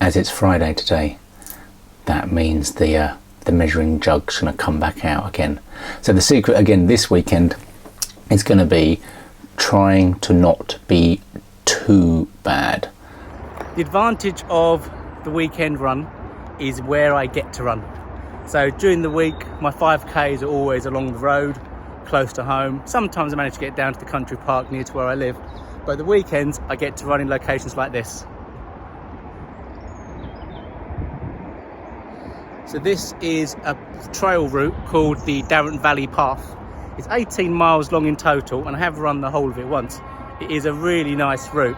as it's Friday today, that means the measuring jug's going to come back out again. So the secret again this weekend is going to be trying to not be too bad. The advantage of the weekend run is where I get to run. So during the week, my 5Ks are always along the road, close to home. Sometimes I manage to get down to the country park near to where I live, but the weekends I get to run in locations like this. So this is a trail route called the Darren Valley Path. It's 18 miles long in total, and I have run the whole of it once. It is a really nice route.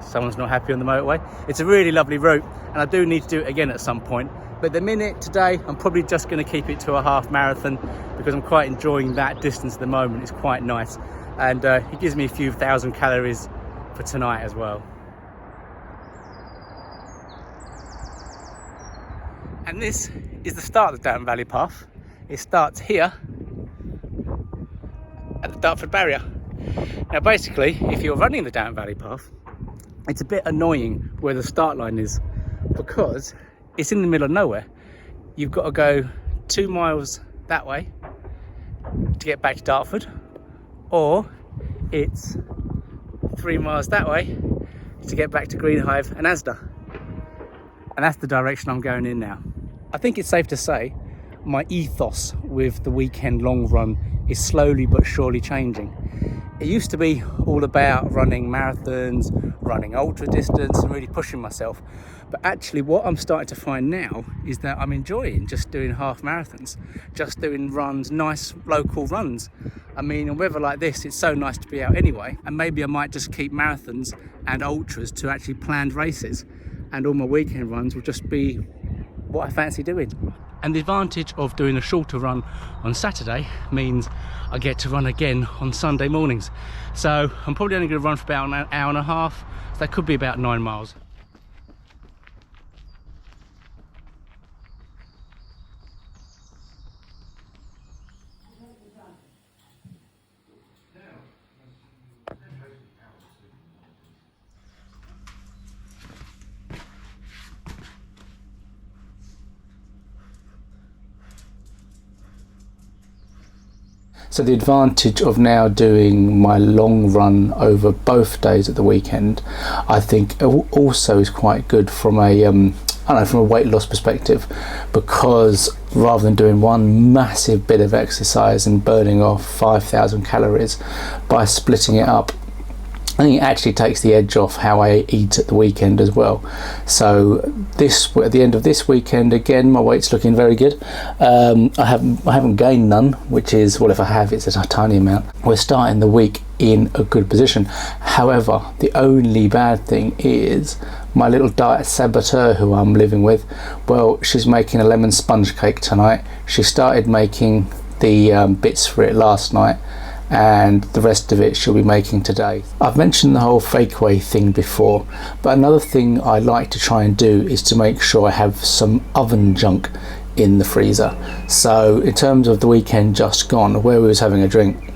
Someone's not happy on the motorway. It's a really lovely route, and I do need to do it again at some point. But the minute today, I'm probably just going to keep it to a half marathon because I'm quite enjoying that distance at the moment. It's quite nice, and it gives me a few thousand calories for tonight as well. And this is the start of the Darren Valley Path. It starts here at the Dartford Barrier. Now basically, if you're running the Darren Valley Path, it's a bit annoying where the start line is because it's in the middle of nowhere. You've got to go 2 miles that way to get back to Dartford, or it's 3 miles that way to get back to Greenhive and Asda. And that's the direction I'm going in now. I think it's safe to say my ethos with the weekend long run is slowly but surely changing. It used to be all about running marathons, running ultra distance and really pushing myself. But actually what I'm starting to find now is that I'm enjoying just doing half marathons, just doing runs, nice local runs. I mean, in weather like this, it's so nice to be out anyway. And maybe I might just keep marathons and ultras to actually planned races. And all my weekend runs will just be what I fancy doing. And the advantage of doing a shorter run on Saturday means I get to run again on Sunday mornings. So I'm probably only going to run for about an hour and a half. So that could be about 9 miles. So the advantage of now doing my long run over both days at the weekend, I think also is quite good from a I don't know, from a weight loss perspective, because rather than doing one massive bit of exercise and burning off 5,000 calories, by splitting it up, I think it actually takes the edge off how I eat at the weekend as well. So at the end of this weekend, again, my weight's looking very good. I haven't gained none, which is, well, if I have, it's a tiny amount. We're starting the week in a good position. However, the only bad thing is my little diet saboteur who I'm living with, well, she's making a lemon sponge cake tonight. She started making the bits for it last night, and the rest of it she'll be making today. I've mentioned the whole fake away thing before, but another thing I like to try and do is to make sure I have some oven junk in the freezer. So in terms of the weekend just gone, where we was having a drink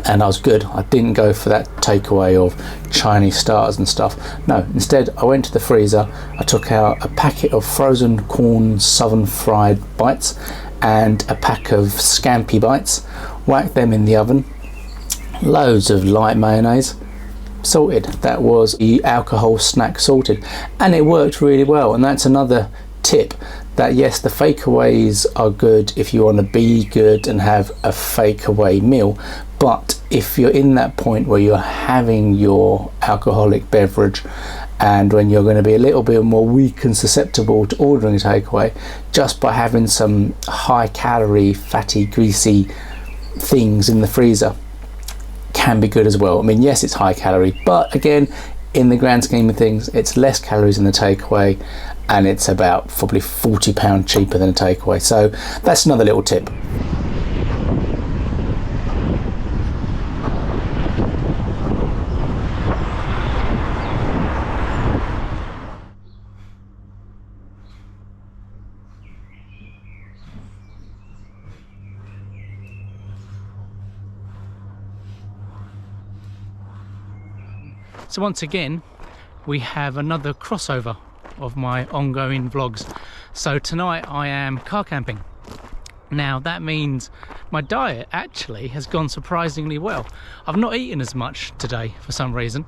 and I was good, I didn't go for that takeaway of Chinese starters and stuff. No, instead I went to the freezer, I took out a packet of frozen corn southern fried bites and a pack of scampi bites, whacked them in the oven, loads of light mayonnaise, salted. That was the alcohol snack salted, and it worked really well. And that's another tip, that yes, the fakeaways are good if you want to be good and have a fakeaway meal, but if you're in that point where you're having your alcoholic beverage and when you're going to be a little bit more weak and susceptible to ordering a takeaway, just by having some high calorie, fatty, greasy things in the freezer can be good as well. I mean, yes, it's high calorie, but again, in the grand scheme of things, it's less calories in the takeaway, and it's about probably £40 cheaper than a takeaway. So that's another little tip. So once again, we have another crossover of my ongoing vlogs. So tonight I am car camping. Now that means my diet actually has gone surprisingly well. I've not eaten as much today for some reason,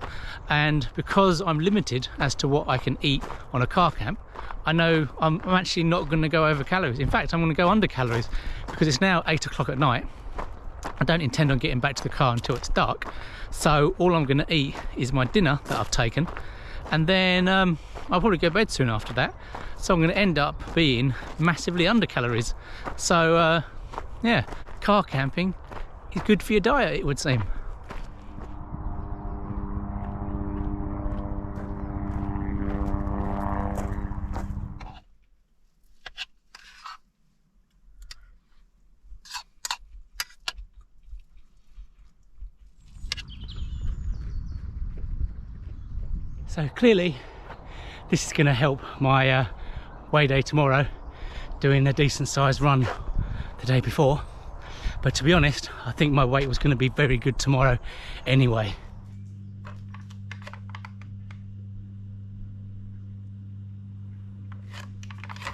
and because I'm limited as to what I can eat on a car camp, I know I'm actually not going to go over calories. In fact, I'm going to go under calories because it's now 8 o'clock at night. I don't intend on getting back to the car until it's dark, so all I'm going to eat is my dinner that I've taken, and then I'll probably go to bed soon after that. So I'm going to end up being massively under calories. So yeah, car camping is good for your diet, it would seem. So clearly this is going to help my weigh day tomorrow, doing a decent sized run the day before. But to be honest, I think my weight was going to be very good tomorrow anyway.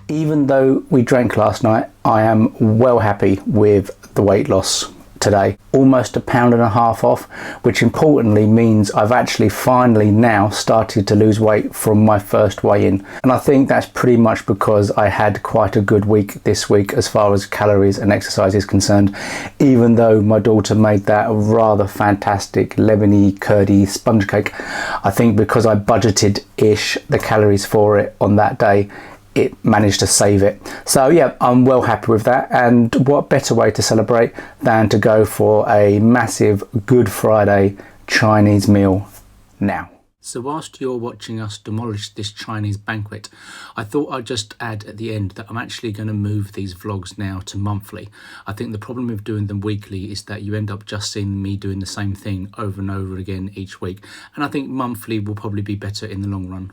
Even though we drank last night, I am well happy with the weight loss today. Almost 1.5 pounds off, which importantly means I've actually finally now started to lose weight from my first weigh-in. And I think that's pretty much because I had quite a good week this week as far as calories and exercise is concerned, even though my daughter made that rather fantastic lemony curdy sponge cake. I think because I budgeted-ish the calories for it on that day, it managed to save it. So yeah, I'm well happy with that, and what better way to celebrate than to go for a massive Good Friday Chinese meal now. So whilst you're watching us demolish this Chinese banquet, I thought I'd just add at the end that I'm actually going to move these vlogs now to monthly. I think the problem with doing them weekly is that you end up just seeing me doing the same thing over and over again each week, and I think monthly will probably be better in the long run.